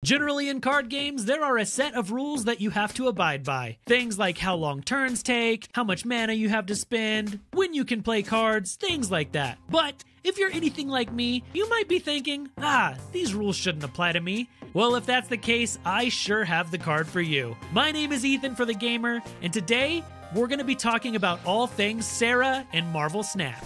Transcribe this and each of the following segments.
Generally in card games, there are a set of rules that you have to abide by. Things like how long turns take, how much mana you have to spend, when you can play cards, things like that. But if you're anything like me, you might be thinking, these rules shouldn't apply to me. Well, if that's the case, I sure have the card for you. My name is Ethan for the Gamer, and today we're going to be talking about all things Sera and Marvel Snap.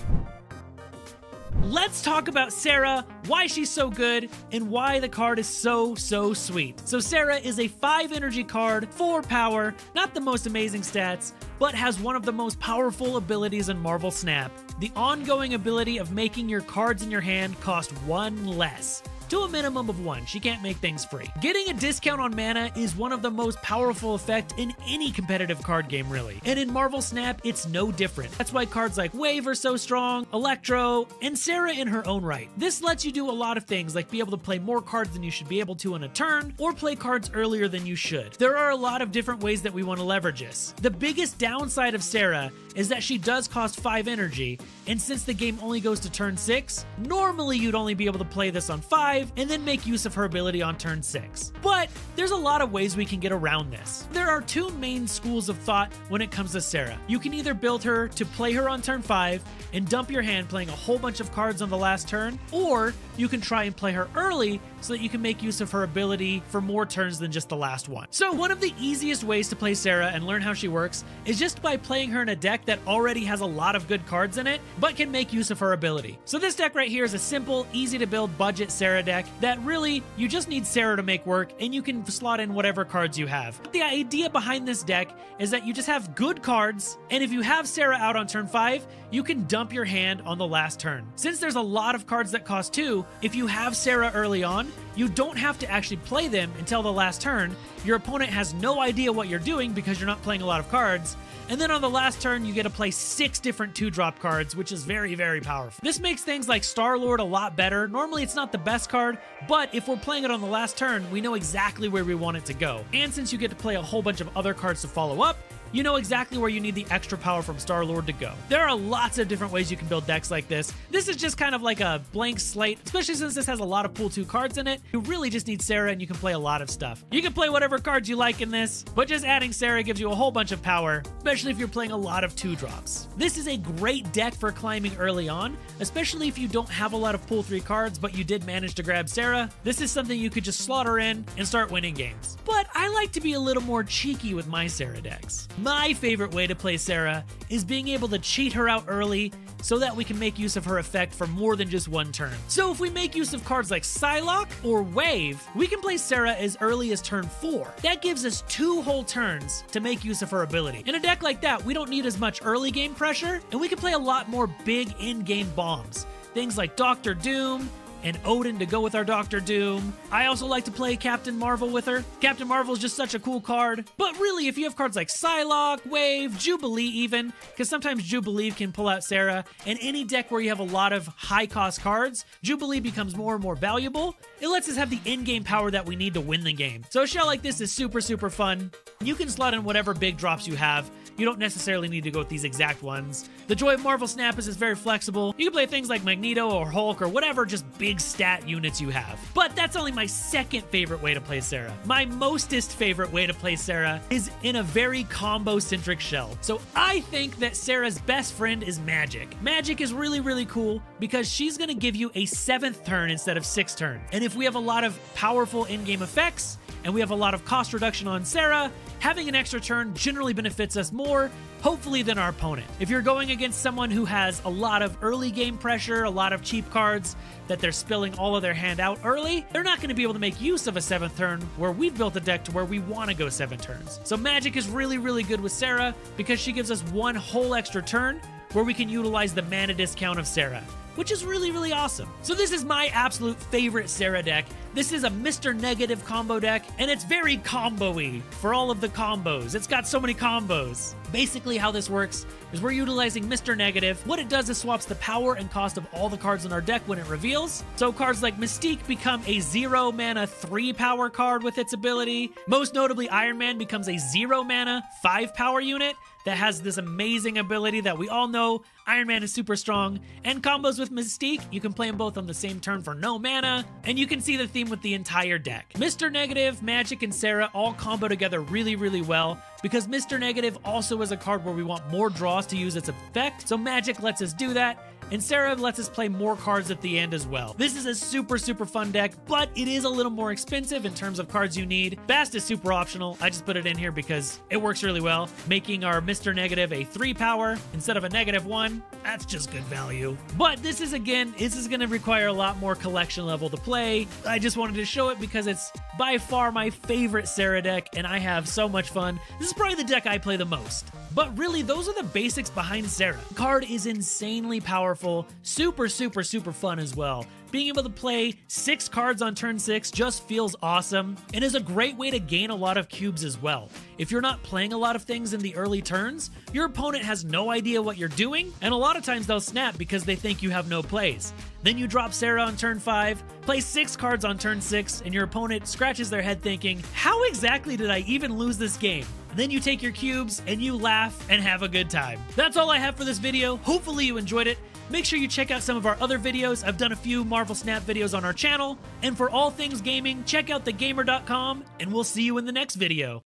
Let's talk about Sera, why she's so good, and why the card is so sweet. So Sera is a 5 energy card, 4 power, not the most amazing stats, but has one of the most powerful abilities in Marvel Snap. The ongoing ability of making your cards in your hand cost 1 less. To a minimum of 1. She can't make things free. Getting a discount on mana is one of the most powerful effects in any competitive card game, really. And in Marvel Snap, it's no different. That's why cards like Wave are so strong, Electro, and Sera in her own right. This lets you do a lot of things, like be able to play more cards than you should be able to in a turn, or play cards earlier than you should. There are a lot of different ways that we want to leverage this. The biggest downside of Sera is that she does cost 5 energy, and since the game only goes to turn 6, normally you'd only be able to play this on 5, and then make use of her ability on turn 6. But there's a lot of ways we can get around this. There are 2 main schools of thought when it comes to Sera. You can either build her to play her on turn 5 and dump your hand playing a whole bunch of cards on the last turn, or you can try and play her early so that you can make use of her ability for more turns than just the last one. So one of the easiest ways to play Sera and learn how she works is just by playing her in a deck that already has a lot of good cards in it, but can make use of her ability. So this deck right here is a simple, easy to build budget Sera deck that really, you just need Sera to make work, and you can slot in whatever cards you have. But the idea behind this deck is that you just have good cards, and if you have Sera out on turn 5, you can dump your hand on the last turn. Since there's a lot of cards that cost 2, if you have Sera early on, you don't have to actually play them until the last turn. Your opponent has no idea what you're doing because you're not playing a lot of cards. And then on the last turn, you get to play 6 different 2-drop cards, which is very powerful. This makes things like Star-Lord a lot better. Normally, it's not the best card, but if we're playing it on the last turn, we know exactly where we want it to go. And since you get to play a whole bunch of other cards to follow up, you know exactly where you need the extra power from Star-Lord to go. There are lots of different ways you can build decks like this. This is just kind of like a blank slate, especially since this has a lot of pool 2 cards in it. You really just need Sera and you can play a lot of stuff. You can play whatever cards you like in this, but just adding Sera gives you a whole bunch of power, especially if you're playing a lot of 2-drops. This is a great deck for climbing early on, especially if you don't have a lot of pool 3 cards, but you did manage to grab Sera. This is something you could just slaughter in and start winning games. But I like to be a little more cheeky with my Sera decks. My favorite way to play Sera is being able to cheat her out early so that we can make use of her effect for more than just 1 turn. So if we make use of cards like Psylocke or Wave, we can play Sera as early as turn 4. That gives us 2 whole turns to make use of her ability. In a deck like that, we don't need as much early game pressure, and we can play a lot more big in-game bombs. Things like Doctor Doom, and Odin to go with our Doctor Doom. I also like to play Captain Marvel with her. Captain Marvel is just such a cool card. But really, if you have cards like Psylocke, Wave, Jubilee even, because sometimes Jubilee can pull out Sera, and any deck where you have a lot of high-cost cards, Jubilee becomes more and more valuable. It lets us have the in-game power that we need to win the game. So a show like this is super fun. You can slot in whatever big drops you have. You don't necessarily need to go with these exact ones. The joy of Marvel Snap is it's very flexible. You can play things like Magneto or Hulk or whatever just big stat units you have. But that's only my second favorite way to play Sera. My mostest favorite way to play Sera is in a very combo-centric shell. So I think that Sera's best friend is Magic. Magic is really cool because she's going to give you a 7th turn instead of 6 turns. And if we have a lot of powerful in-game effects, and we have a lot of cost reduction on Sera, having an extra turn generally benefits us more, hopefully, than our opponent. If you're going against someone who has a lot of early game pressure, a lot of cheap cards that they're spilling all of their hand out early, they're not going to be able to make use of a 7th turn where we've built a deck to where we want to go 7 turns. So Magic is really good with Sera because she gives us 1 whole extra turn where we can utilize the mana discount of Sera, which is really awesome. So this is my absolute favorite Sera deck. This is a Mr. Negative combo deck, and it's very combo-y for all of the combos. It's got so many combos. Basically how this works is we're utilizing Mr. Negative. What it does is swaps the power and cost of all the cards in our deck when it reveals. So cards like Mystique become a 0 mana 3 power card with its ability. Most notably, Iron Man becomes a 0 mana 5 power unit that has this amazing ability that we all know Iron Man is super strong, and combos with Mystique, you can play them both on the same turn for no mana, and you can see the theme with the entire deck. Mr. Negative, Magic, and Sera all combo together really, really well, because Mr. Negative also is a card where we want more draws to use its effect, so Magic lets us do that, and Sera lets us play more cards at the end as well. This is a super, super fun deck, but it is a little more expensive in terms of cards you need. Fast is super optional. I just put it in here because it works really well, making our Mr. Negative a 3 power instead of a -1. That's just good value. But this is going to require a lot more collection level to play. I just wanted to show it because it's by far my favorite Sera deck, and I have so much fun. This is probably the deck I play the most. But really, those are the basics behind Sera. The card is insanely powerful, super, super, super fun as well. Being able to play 6 cards on turn 6 just feels awesome, and is a great way to gain a lot of cubes as well. If you're not playing a lot of things in the early turns, your opponent has no idea what you're doing, and a lot of times they'll snap because they think you have no plays. Then you drop Sera on turn 5, play 6 cards on turn 6, and your opponent scratches their head thinking, how exactly did I even lose this game? Then you take your cubes and you laugh and have a good time. That's all I have for this video. Hopefully you enjoyed it. Make sure you check out some of our other videos. I've done a few Marvel Snap videos on our channel. And for all things gaming, check out thegamer.com, and we'll see you in the next video.